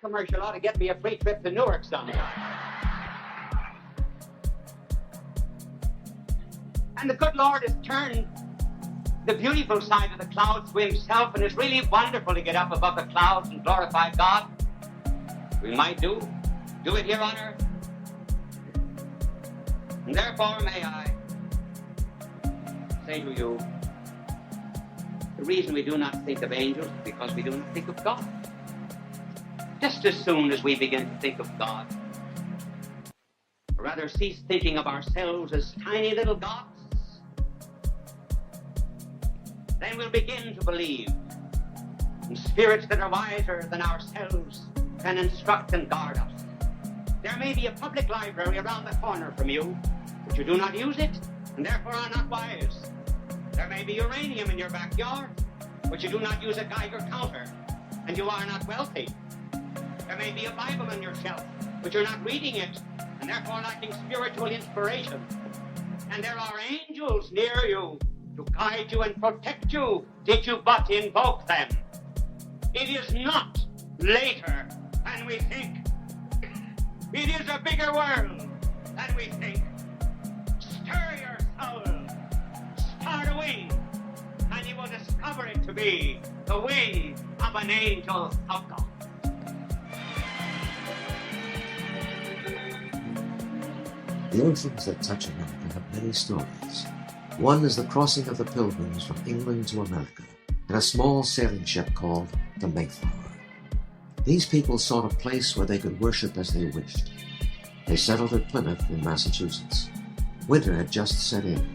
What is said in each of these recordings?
commercial ought to get me a free trip to Newark sometime. And the good Lord has turned the beautiful side of the clouds to himself, and it's really wonderful to get up above the clouds and glorify God. We might do it here on earth. And therefore may I say to you, the reason we do not think of angels is because we do not think of God. Just as soon as we begin to think of God, or rather cease thinking of ourselves as tiny little gods, then we'll begin to believe in spirits that are wiser than ourselves can instruct and guard us. There may be a public library around the corner from you, but you do not use it, and therefore are not wise. There may be uranium in your backyard, but you do not use a Geiger counter, and you are not wealthy. There may be a Bible on your shelf, but you're not reading it, and therefore lacking spiritual inspiration. And there are angels near you to guide you and protect you, did you but invoke them. It is not later than we think. It is a bigger world than we think. Stir your soul, start a wing, and you will discover it to be the wing of an angel of God. The oceans that touch America have many stories. One is the crossing of the Pilgrims from England to America in a small sailing ship called the Mayflower. These people sought a place where they could worship as they wished. They settled at Plymouth in Massachusetts. Winter had just set in.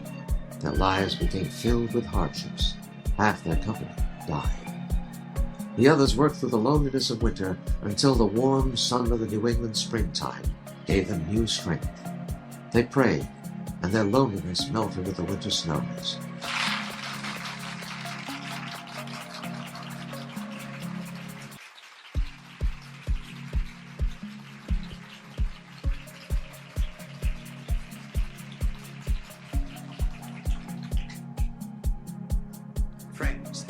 Their lives became filled with hardships. Half their company died. The others worked through the loneliness of winter until the warm sun of the New England springtime gave them new strength. They prayed, and their loneliness melted with the winter snows. Friends,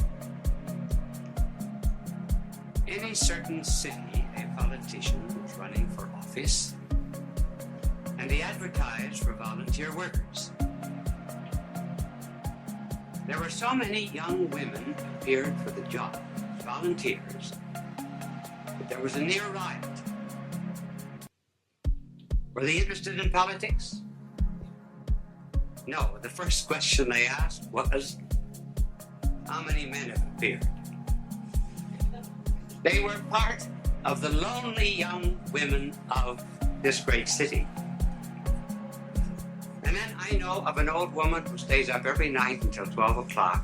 in a certain city, a politician was running for office, and he advertised for volunteer workers. There were so many young women who appeared for the job, volunteers, that there was a near riot. Were they interested in politics? No. The first question they asked was, how many men have appeared? They were part of the lonely young women of this great city. And then I know of an old woman who stays up every night until 12 o'clock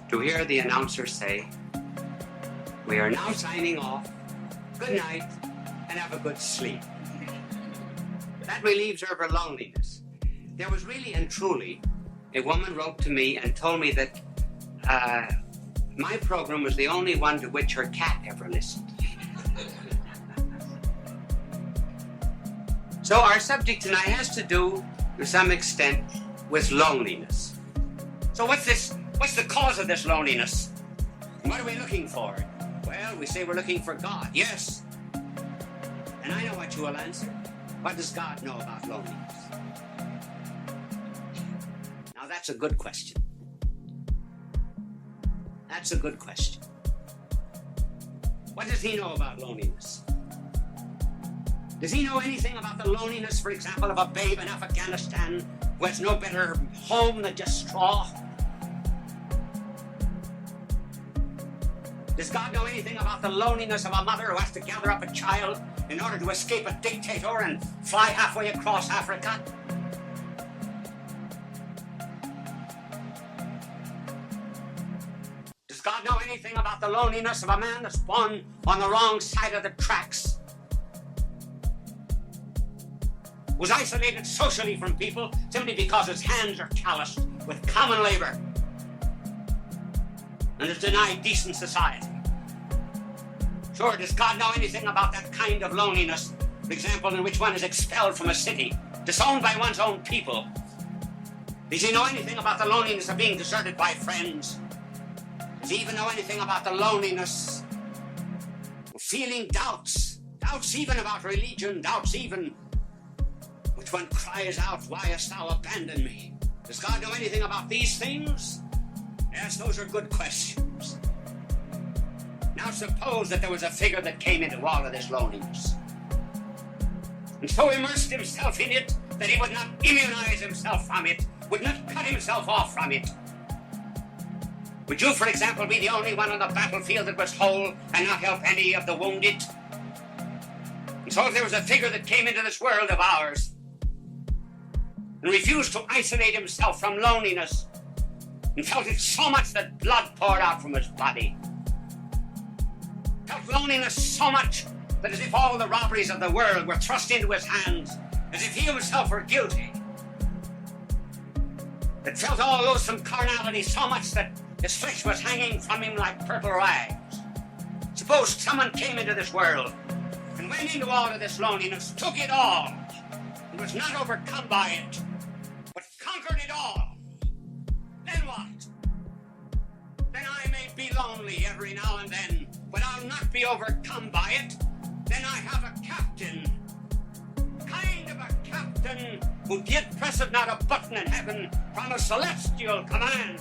to hear the announcer say, "We are now signing off. Good night, and have a good sleep." That relieves her of her loneliness. There was really and truly, a woman wrote to me and told me that my program was the only one to which her cat ever listened. So our subject tonight has to do, to some extent, with loneliness. So what's the cause of this loneliness? What are we looking for? Well, we say we're looking for God, yes. And I know what you will answer. What does God know about loneliness? Now that's a good question. That's a good question. What does he know about loneliness? Does he know anything about the loneliness, for example, of a babe in Afghanistan who has no better home than just straw? Does God know anything about the loneliness of a mother who has to gather up a child in order to escape a dictator and fly halfway across Africa? Does God know anything about the loneliness of a man that's born on the wrong side of the tracks? Was isolated socially from people simply because his hands are calloused with common labor and is denied decent society? Sure, does God know anything about that kind of loneliness, for example, in which one is expelled from a city, disowned by one's own people? Does he know anything about the loneliness of being deserted by friends? Does he even know anything about the loneliness feeling doubts even about religion, doubts even which one cries out, why hast thou abandoned me? Does God know anything about these things? Yes, those are good questions. Now suppose that there was a figure that came into all of this loneliness, and so immersed himself in it that he would not immunize himself from it, would not cut himself off from it. Would you, for example, be the only one on the battlefield that was whole and not help any of the wounded? And so if there was a figure that came into this world of ours and refused to isolate himself from loneliness and felt it so much that blood poured out from his body, felt loneliness so much that as if all the robberies of the world were thrust into his hands, as if he himself were guilty, that felt all loathsome carnality so much that his flesh was hanging from him like purple rags. Suppose someone came into this world and went into all of this loneliness, took it all, and was not overcome by it, but conquered it all. Then what? Then I may be lonely every now and then, but I'll not be overcome by it. Then I have a captain, kind of a captain, who yet presseth not a button in heaven from a celestial command.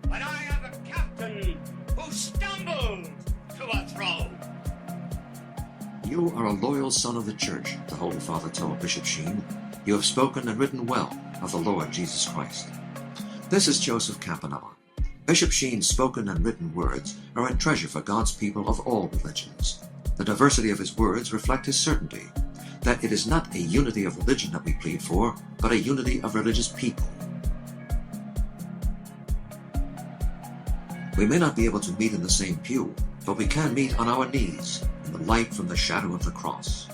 But I have a captain who stumbled to a throne. You are a loyal son of the Church, the Holy Father told Bishop Sheen. You have spoken and written well of the Lord Jesus Christ. This is Joseph Campanella. Bishop Sheen's spoken and written words are a treasure for God's people of all religions. The diversity of his words reflect his certainty that it is not a unity of religion that we plead for, but a unity of religious people. We may not be able to meet in the same pew, but we can meet on our knees in the light from the shadow of the cross.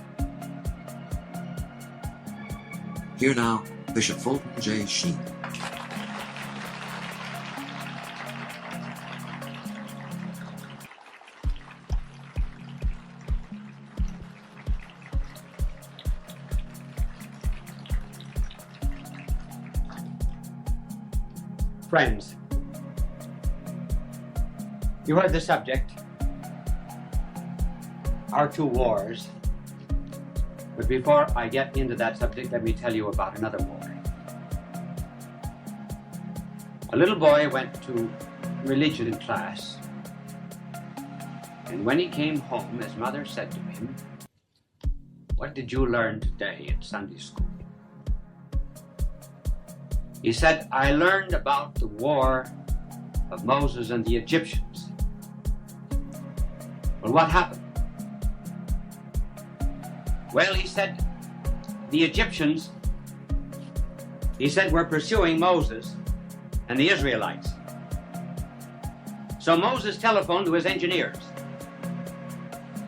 Here now, Bishop Fulton J. Sheen. Friends, you heard the subject, our two wars. But before I get into that subject, let me tell you about another war. A little boy went to religion class, and when he came home, his mother said to him, "What did you learn today at Sunday school?" He said, "I learned about the war of Moses and the Egyptians." Well, what happened? Well, he said, the Egyptians, were pursuing Moses and the Israelites. So Moses telephoned to his engineers.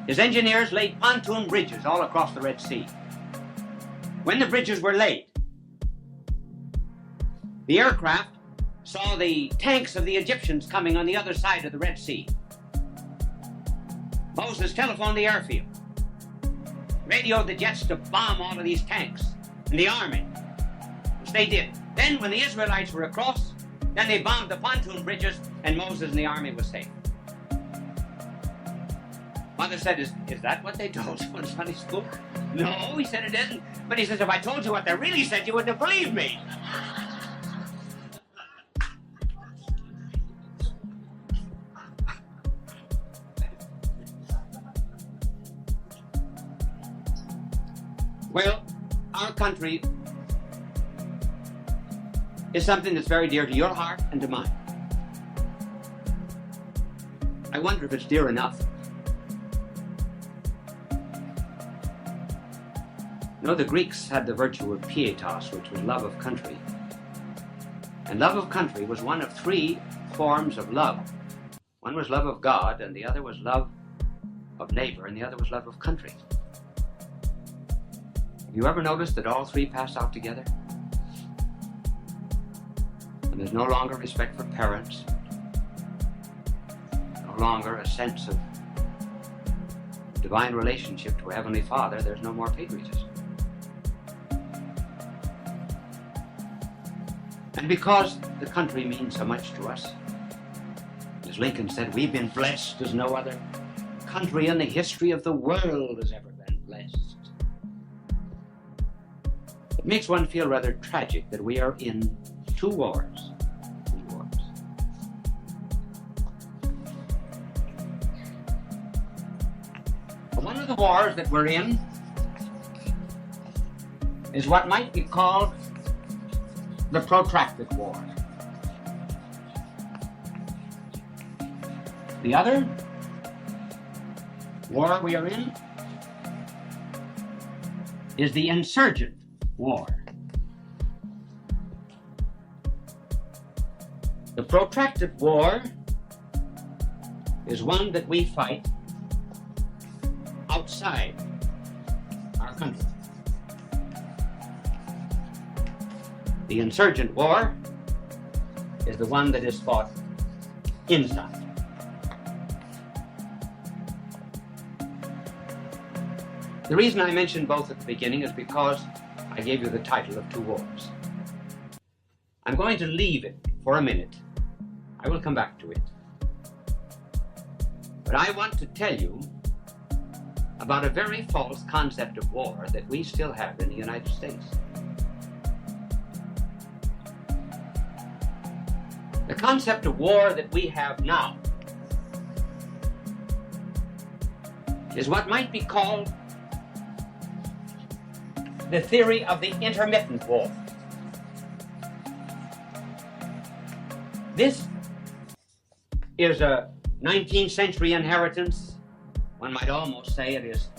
His engineers laid pontoon bridges all across the Red Sea. When the bridges were laid, the aircraft saw the tanks of the Egyptians coming on the other side of the Red Sea. Moses telephoned the airfield, radioed the jets to bomb all of these tanks and the army, which they did. Then when the Israelites were across, then they bombed the pontoon bridges and Moses and the army was safe. Mother said, is that what they told you in Sunday school? No, he said it isn't. But he says, if I told you what they really said, you wouldn't have believed me. Well, our country is something that's very dear to your heart and to mine. I wonder if it's dear enough. You know, the Greeks had the virtue of pietas, which was love of country. And love of country was one of three forms of love. One was love of God, and the other was love of neighbor, and the other was love of country. Have you ever noticed that all three pass out together? And there's no longer respect for parents, no longer a sense of divine relationship to a Heavenly Father. There's no more patriotism. And because the country means so much to us, as Lincoln said, we've been blessed as no other country in the history of the world has ever been blessed. It makes one feel rather tragic that we are in two wars. One of the wars that we're in is what might be called the protracted war. The other war we are in is the insurgent war. The protracted war is one that we fight outside our country. The insurgent war is the one that is fought inside. The reason I mentioned both at the beginning is because I gave you the title of two wars. I'm going to leave it for a minute. I will come back to it. But I want to tell you about a very false concept of war that we still have in the United States. The concept of war that we have now is what might be called the theory of the intermittent war. This is a 19th century inheritance. One might almost say it is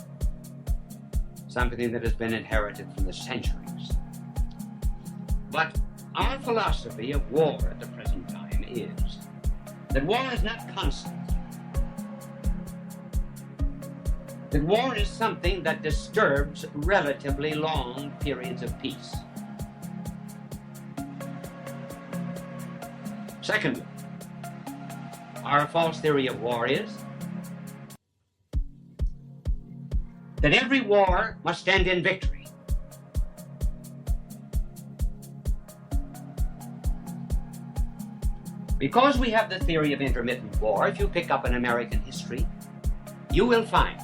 something that has been inherited from the centuries. But our philosophy of war at the present time is that war is not constant. That war is something that disturbs relatively long periods of peace. Secondly, our false theory of war is that every war must end in victory. Because we have the theory of intermittent war, if you pick up an American history, you will find,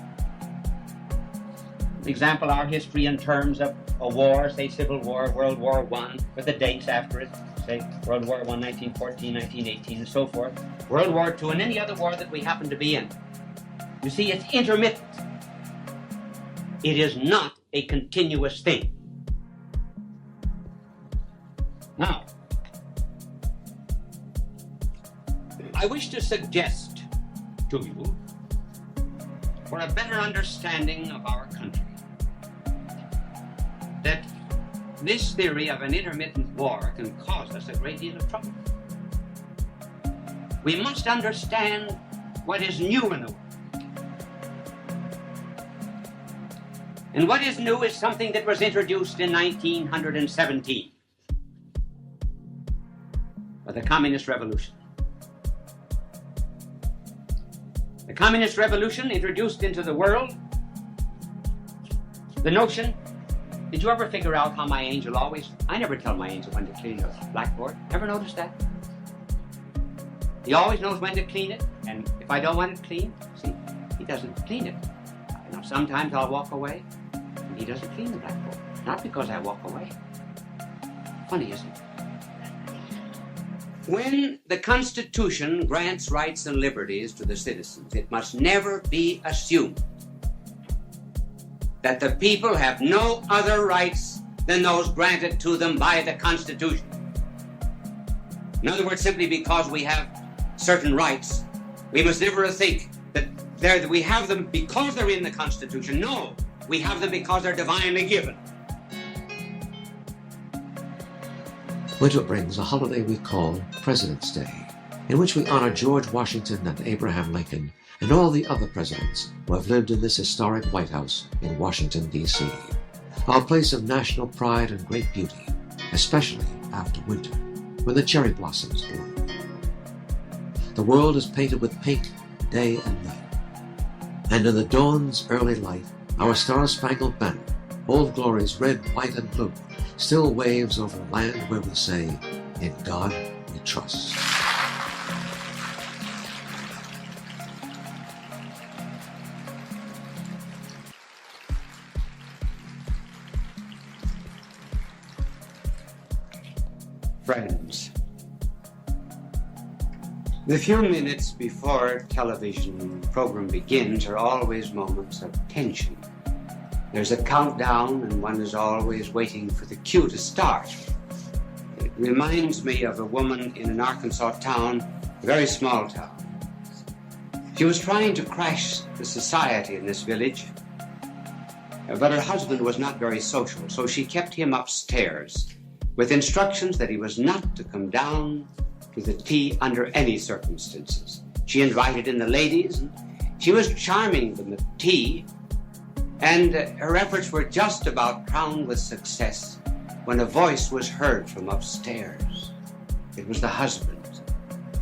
for example, our history in terms of a war, say Civil War, World War I, with the dates after it, say World War I, 1914, 1918, and so forth, World War II, and any other war that we happen to be in. You see, it's intermittent. It is not a continuous thing. Now, I wish to suggest to you, for a better understanding of our country, that this theory of an intermittent war can cause us a great deal of trouble. We must understand what is new in the world. And what is new is something that was introduced in 1917 by the Communist Revolution. The Communist Revolution introduced into the world the notion, did you ever figure out how my angel always, I never tell my angel when to clean the blackboard. Ever notice that? He always knows when to clean it, and if I don't want it cleaned, see, he doesn't clean it. You know, sometimes I'll walk away, and he doesn't clean the blackboard. Not because I walk away. Funny, isn't it? When the Constitution grants rights and liberties to the citizens, it must never be assumed that the people have no other rights than those granted to them by the Constitution. In other words, simply because we have certain rights, we must never think that we have them because they're in the Constitution. No, we have them because they're divinely given. Winter brings a holiday we call President's Day, in which we honor George Washington and Abraham Lincoln and all the other presidents who have lived in this historic White House in Washington, D.C., our place of national pride and great beauty, especially after winter, when the cherry blossoms bloom. The world is painted with pink day and night, and in the dawn's early light, our star-spangled banner, Old Glory's red, white, and blue, still waves over a land where we say, in God we trust. Friends, the few minutes before television program begins are always moments of tension. There's a countdown and one is always waiting for the cue to start. It reminds me of a woman in an Arkansas town, a very small town. She was trying to crash the society in this village, but her husband was not very social, so she kept him upstairs with instructions that he was not to come down to the tea under any circumstances. She invited in the ladies, and she was charming them at tea, and her efforts were just about crowned with success when a voice was heard from upstairs. It was the husband,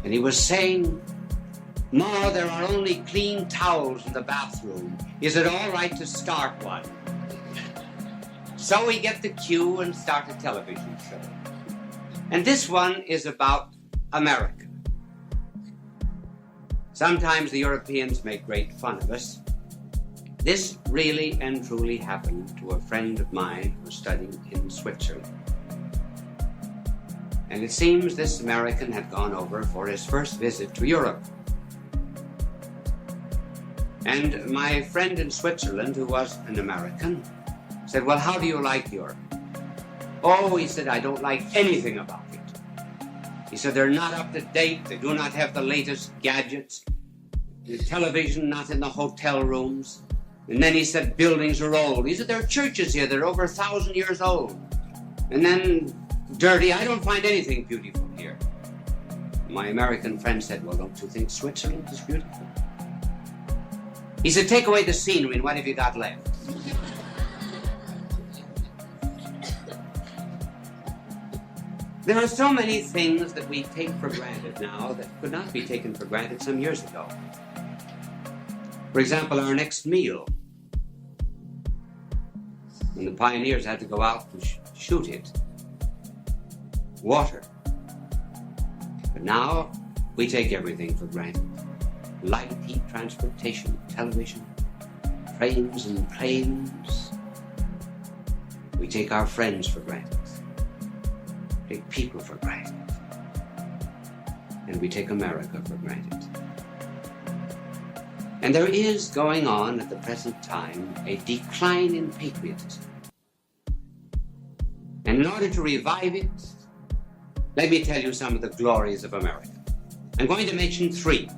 and he was saying, "Ma, there are only clean towels in the bathroom. Is it all right to start one?" So we get the cue and start a television show. And this one is about America. Sometimes the Europeans make great fun of us. This really and truly happened to a friend of mine who was studying in Switzerland. And it seems this American had gone over for his first visit to Europe. And my friend in Switzerland, who was an American, said, "Well, how do you like Europe?" "Oh," he said, "I don't like anything about it." He said, "They're not up to date. They do not have the latest gadgets. The television not in the hotel rooms." And then he said, "Buildings are old." He said, "There are churches here that are over 1,000 years old." And then dirty. "I don't find anything beautiful here." My American friend said, "Well, don't you think Switzerland is beautiful?" He said, "Take away the scenery, and what have you got left?" There are so many things that we take for granted now that could not be taken for granted some years ago. For example, our next meal. When the pioneers had to go out and shoot it. Water. But now we take everything for granted. Light, heat, transportation, television, trains and planes. We take our friends for granted. Take people for granted. And we take America for granted. And there is going on at the present time a decline in patriotism. And in order to revive it, let me tell you some of the glories of America. I'm going to mention three.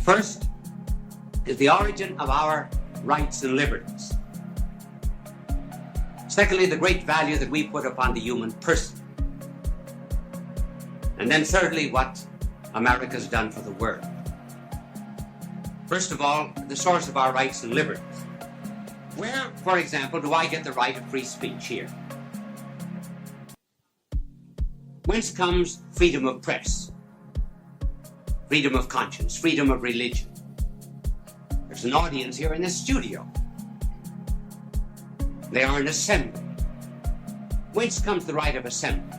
First is the origin of our rights and liberties. Secondly, the great value that we put upon the human person. And then thirdly, what America's done for the world. First of all, the source of our rights and liberties. Where, for example, do I get the right of free speech here? Whence comes freedom of press, freedom of conscience, freedom of religion? There's an audience here in this studio. They are an assembly. Whence comes the right of assembly?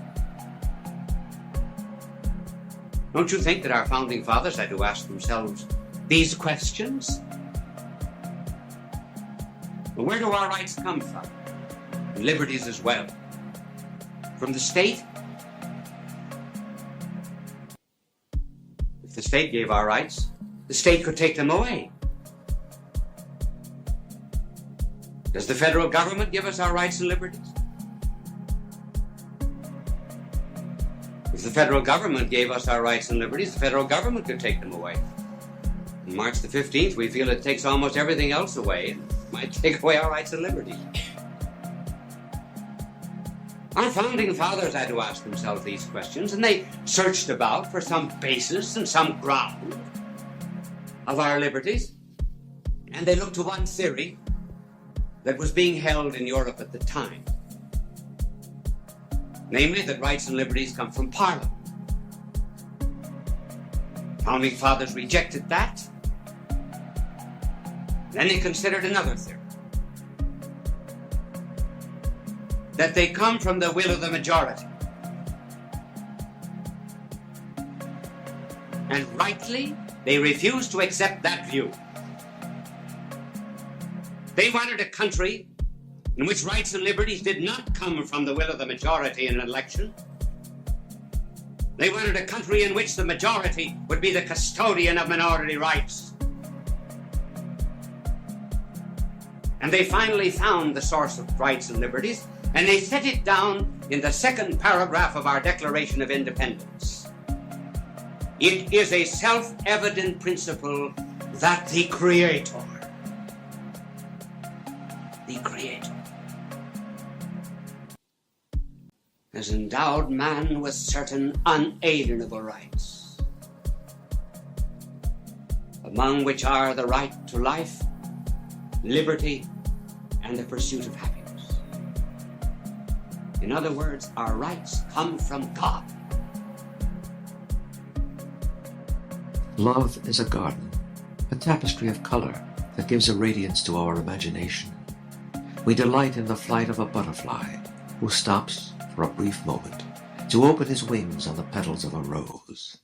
Don't you think that our founding fathers had to ask themselves these questions? Well, where do our rights come from? And liberties as well. From the state? If the state gave our rights, the state could take them away. Does the federal government give us our rights and liberties? If the federal government gave us our rights and liberties, the federal government could take them away. On March the 15th, we feel it takes almost everything else away. It might take away our rights and liberties. Our founding fathers had to ask themselves these questions, and they searched about for some basis and some ground of our liberties. And they looked to one theory that was being held in Europe at the time. Namely, that rights and liberties come from Parliament. Founding fathers rejected that. Then they considered another theory. That they come from the will of the majority. And rightly, they refused to accept that view. They wanted a country in which rights and liberties did not come from the will of the majority in an election, They wanted a country in which the majority would be the custodian of minority rights. And they finally found the source of rights and liberties, and they set it down in the second paragraph of our Declaration of Independence. It is a self-evident principle that the Creator, has endowed man with certain unalienable rights, among which are the right to life, liberty, and the pursuit of happiness. In other words, our rights come from God. Love is a garden, a tapestry of color that gives a radiance to our imagination. We delight in the flight of a butterfly who stops for a brief moment to open his wings on the petals of a rose.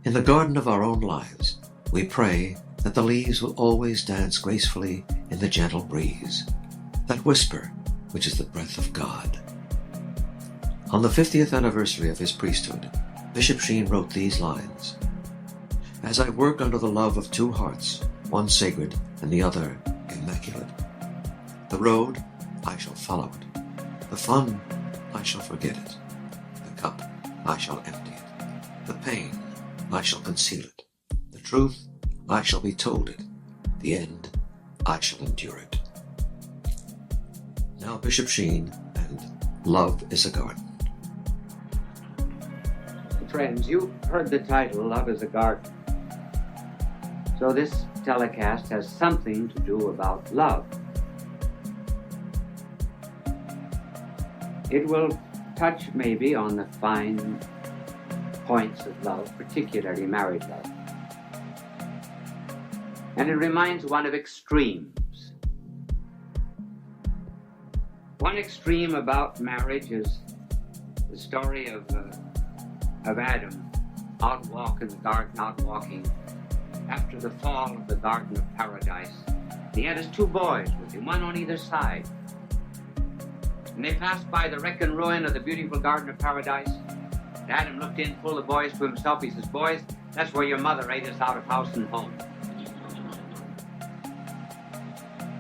In the garden of our own lives, we pray that the leaves will always dance gracefully in the gentle breeze, that whisper which is the breath of God. On the 50th anniversary of his priesthood, Bishop Sheen wrote these lines: "As I work under the love of two hearts, one sacred and the other immaculate, the road, I shall follow it. The fun, I shall forget it. The cup, I shall empty it. The pain, I shall conceal it. The truth, I shall be told it. The end, I shall endure it." Now Bishop Sheen and Love is a Garden. Friends, you heard the title, Love is a Garden. So this telecast has something to do about love. It will touch maybe on the fine points of love, particularly married love. And it reminds one of extremes. One extreme about marriage is the story of Adam out walking the garden, out walking after the fall of the Garden of Paradise. He had his two boys with him, one on either side. And they passed by the wreck and ruin of the beautiful Garden of Paradise. And Adam looked in, pulled the boys to himself. He says, "Boys, that's where your mother ate us out of house and home."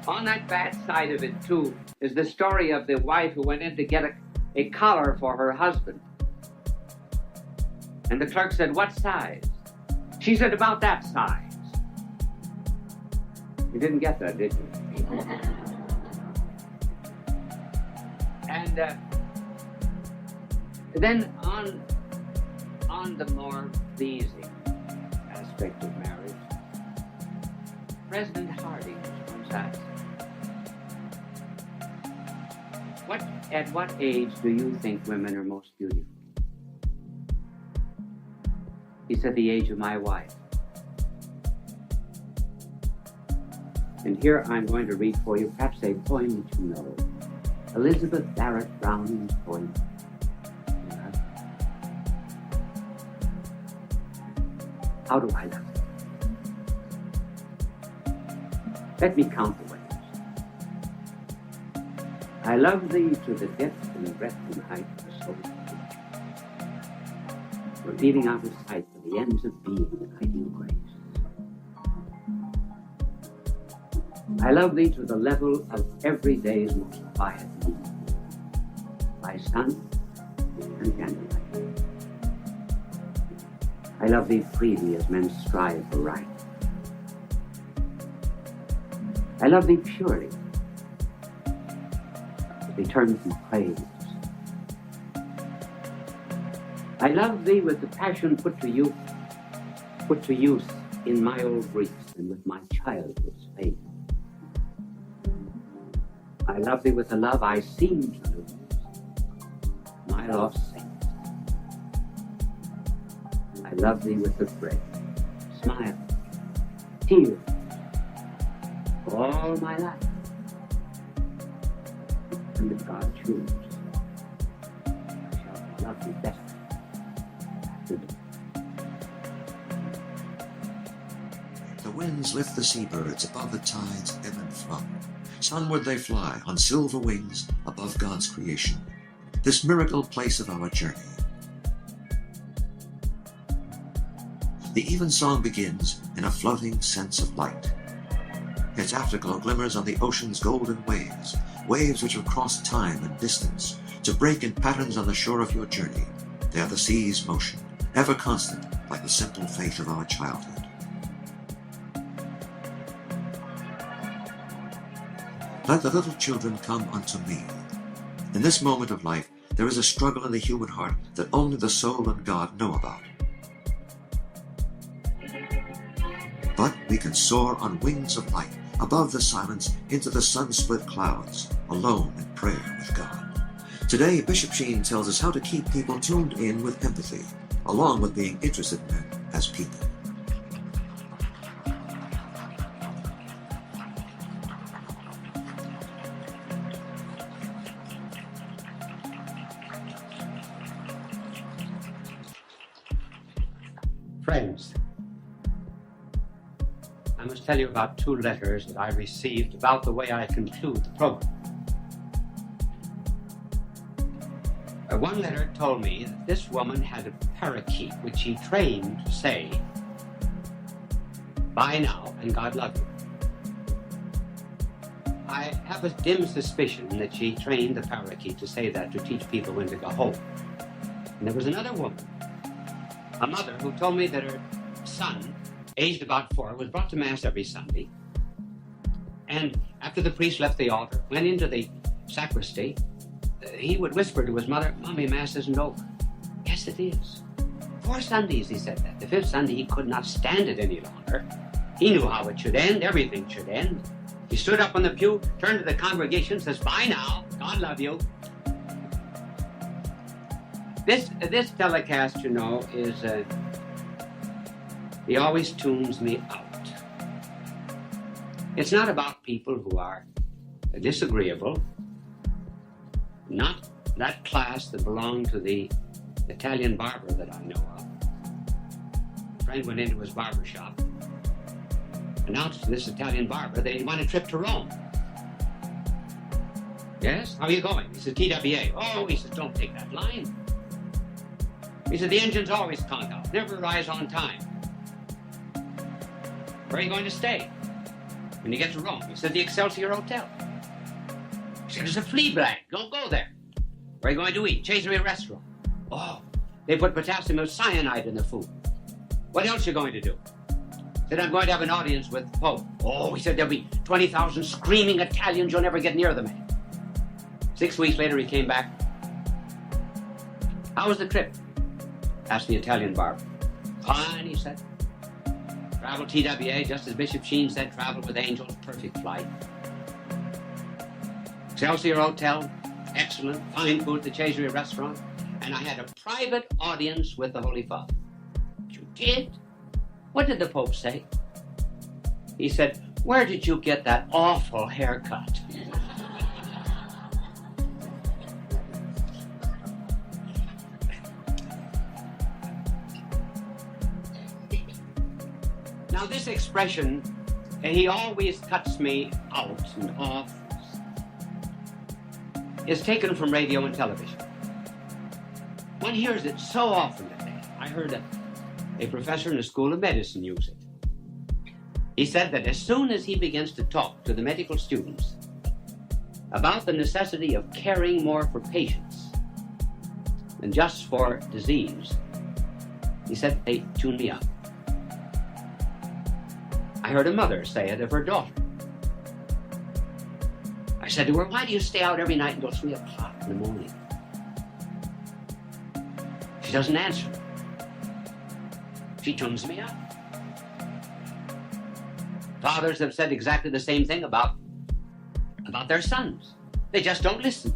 On that bad side of it, too, is the story of the wife who went in to get a collar for her husband. And the clerk said, "What size?" She said, "About that size." You didn't get that, did you? And then on the more pleasing aspect of marriage, President Harding was once asked, at what age do you think women are most beautiful? He said, "The age of my wife." And here I'm going to read for you perhaps a poem that you know. Elizabeth Barrett Browning's poem. How do I love you? Let me count the ways. I love thee to the depth and breadth and height of the soul. Revealing out of sight to the ends of being in hiding grace. I love thee to the level of every day's most quiet need, by sun and candlelight. I love thee freely as men strive for right. I love thee purely as they turn from praise. I love thee with the passion put to use in my old griefs and with my childhood's faith. I love thee with the love I seem to lose, my lost saint. I love thee with the breath, smile, tears, all my life. And if God chooses, I shall love thee best. The winds lift the seabirds above the tides ebb and flow. Sunward they fly on silver wings above God's creation. this miracle place of our journey. The evensong begins in a floating sense of light. Its afterglow glimmers on the ocean's golden waves, waves which have crossed time and distance, to break in patterns on the shore of your journey. They are the sea's motion, ever constant, like the simple faith of our childhood. Let the little children come unto me. In this moment of life, there is a struggle in the human heart that only the soul and God know about. But we can soar on wings of light, above the silence, into the sun-split clouds, alone in prayer with God. Today, Bishop Sheen tells us how to keep people tuned in with empathy, along with being interested in them as people. Friends, I must tell you about 2 letters that I received about the way I conclude the program. One letter told me that this woman had a parakeet which she trained to say, "Bye now, and God love you." I have a dim suspicion that she trained the parakeet to say that to teach people when to go home. And there was another woman, a mother, who told me that her son, aged about 4, was brought to Mass every Sunday. And after the priest left the altar, went into the sacristy, he would whisper to his mother, "Mommy, Mass isn't over." "Yes, it is." 4 Sundays he said that. The 5th Sunday he could not stand it any longer. He knew how it should end. Everything should end. He stood up on the pew, turned to the congregation, says, "Bye now. God love you." This telecast, you know, is, he always tunes me out. It's not about people who are disagreeable, not that class that belonged to the Italian barber that I know of. A friend went into his barber shop, announced to this Italian barber that he'd won a trip to Rome. "Yes? How are you going?" He said, "TWA." "Oh," he said, "don't take that line." He said, "The engine's always conked out, never arrives on time." "Where are you going to stay when you get to Rome?" He said, "The Excelsior Hotel." He said, "There's a flea bag, don't go there." "Where are you going to eat?" "Chasery restaurant." "Oh, they put potassium cyanide in the food." "What else are you going to do?" He said, "I'm going to have an audience with the Pope." "Oh," he said, "there'll be 20,000 screaming Italians, you'll never get near the man." 6 weeks later, he came back. "How was the trip?" asked the Italian barber. "Fine," he said. "Travel TWA, just as Bishop Sheen said, travel with angels, perfect flight. Excelsior Hotel, excellent, fine food at the Chasery restaurant, and I had a private audience with the Holy Father." "You did? What did the Pope say?" He said, "Where did you get that awful haircut?" Now this expression, "he always cuts me out and off," is taken from radio and television. One hears it so often today. I heard a professor in the School of Medicine use it. He said that as soon as he begins to talk to the medical students about the necessity of caring more for patients than just for disease, he said, they tune me out. I heard a mother say it of her daughter. I said to her, "Why do you stay out every night until 3 o'clock in the morning?" She doesn't answer. She tunes me out. Fathers have said exactly the same thing about their sons. They just don't listen.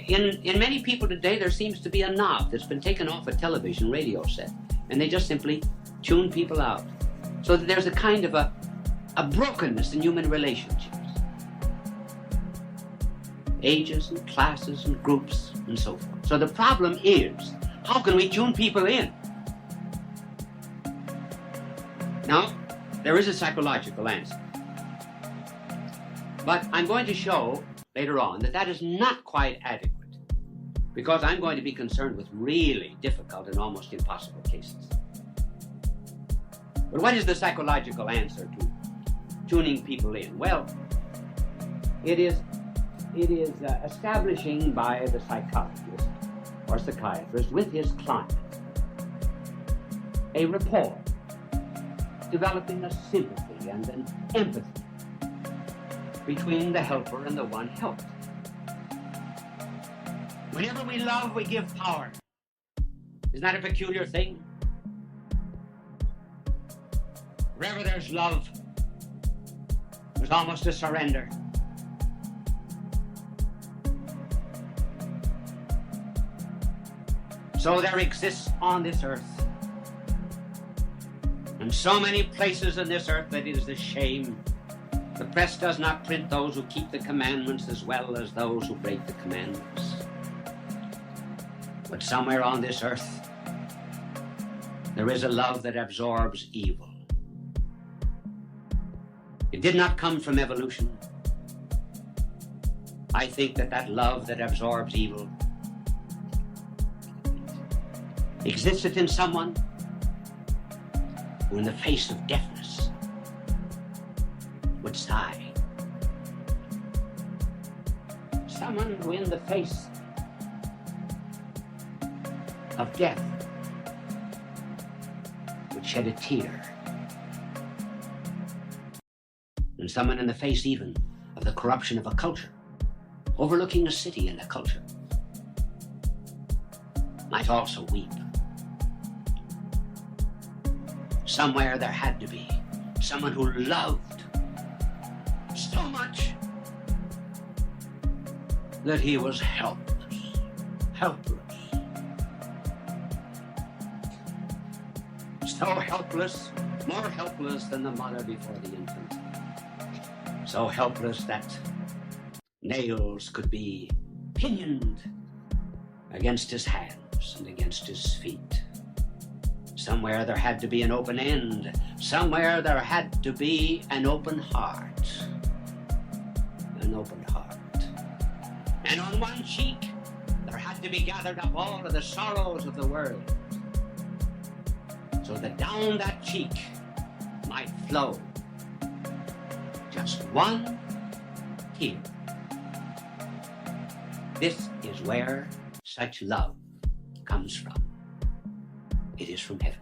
In many people today, there seems to be a knob that's been taken off a television radio set, and they just simply tune people out. So that there's a kind of a brokenness in human relationships. Ages and classes and groups and so forth. So the problem is, how can we tune people in? Now, there is a psychological answer. But I'm going to show later on that is not quite adequate. because I'm going to be concerned with really difficult and almost impossible cases. But what is the psychological answer to tuning people in? Well, it is establishing by the psychologist or psychiatrist with his client a rapport, developing a sympathy and an empathy between the helper and the one helped. Whenever we love, we give power. Isn't that a peculiar thing? Wherever there's love, there's almost a surrender. So there exists on this earth, and so many places in this earth, that it is a shame the press does not print those who keep the commandments as well as those who break the commandments. But somewhere on this earth, there is a love that absorbs evil. It did not come from evolution. I think that love that absorbs evil existed in someone who, in the face of deafness, would sigh. Someone who, in the face of death, would shed a tear. And someone in the face even of the corruption of a culture, overlooking a city and a culture, might also weep. Somewhere there had to be someone who loved so much that he was helpless. So helpless, more helpless than the mother before the infant. So helpless that nails could be pinioned against his hands and against his feet. Somewhere there had to be an open end. Somewhere there had to be an open heart. An open heart. And on one cheek, there had to be gathered up all of the sorrows of the world, so that down that cheek might flow just one tear. This is where such love comes from. It is from heaven.